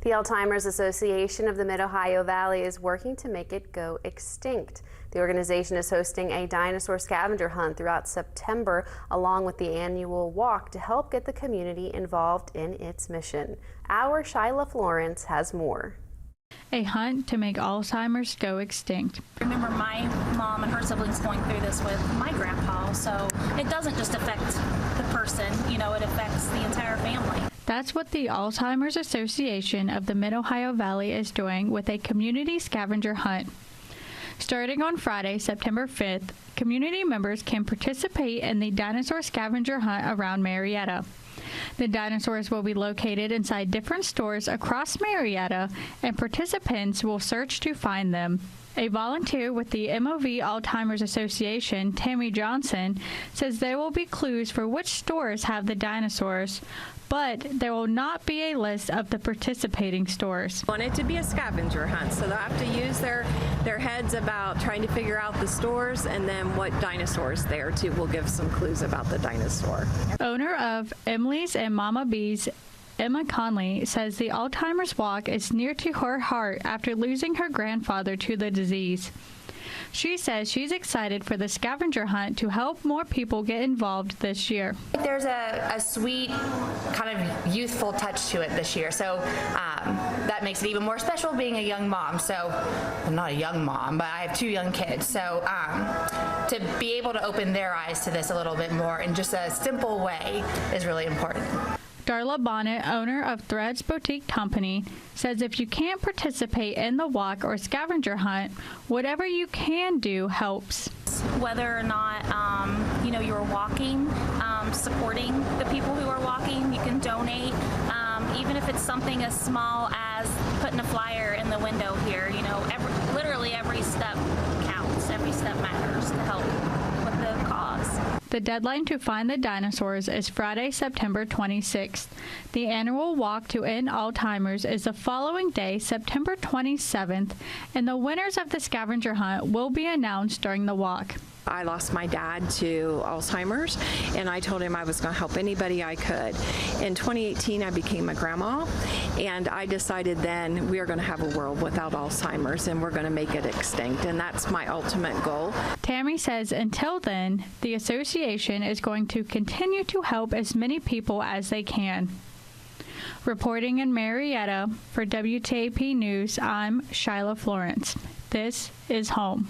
The Alzheimer's Association of the Mid-Ohio Valley is working to make it go extinct. The organization is hosting a dinosaur scavenger hunt throughout September, along with the annual walk to help get the community involved in its mission. Our Shyla Florence has more. A hunt to make Alzheimer's go extinct. I remember my mom and her siblings going through this with my grandpa, so it doesn't just affect the person, it affects the entire family. That's what the Alzheimer's Association of the Mid-Ohio Valley is doing with a community scavenger hunt. Starting on Friday, September 5th, community members can participate in the Dinosaur Scavenger hunt around Marietta. The dinosaurs will be located inside different stores across Marietta, and participants will search to find them. A volunteer with the MOV Alzheimer's Association, Tammy Johnson, says there will be clues for which stores have the dinosaurs, but there will not be a list of the participating stores. I want it to be a scavenger hunt, so they'll have to use their heads about trying to figure out the stores and then what dinosaurs there too. Will give some clues about the dinosaur. Owner of Emily's and Mama B's, Emma Conley, says the Alzheimer's Walk is near to her heart after losing her grandfather to the disease. She says she's excited for the scavenger hunt to help more people get involved this year. There's a sweet kind of youthful touch to it this year, so that makes it even more special being a young mom. So, I'm not a young mom, but I have 2 young kids, so to be able to open their eyes to this a little bit more in just a simple way is really important. Darla Bonnet, owner of Threads Boutique Company, says if you can't participate in the walk or scavenger hunt, whatever you can do helps. Whether or not, you're walking, supporting the people who are walking, you can donate, even if it's something as small as putting a flyer in the window here, literally every step counts, every step matters to help with the cause. The deadline to find the dinosaurs is Friday, September 26th. The annual walk to end Alzheimer's is the following day, September 27th, and the winners of the scavenger hunt will be announced during the walk. I lost my dad to Alzheimer's, and I told him I was going to help anybody I could. In 2018, I became a grandma, and I decided then we are going to have a world without Alzheimer's, and we're going to make it extinct, and that's my ultimate goal. Tammy says until then, the association is going to continue to help as many people as they can. Reporting in Marietta for WTAP News, I'm Shyla Florence. This is Home.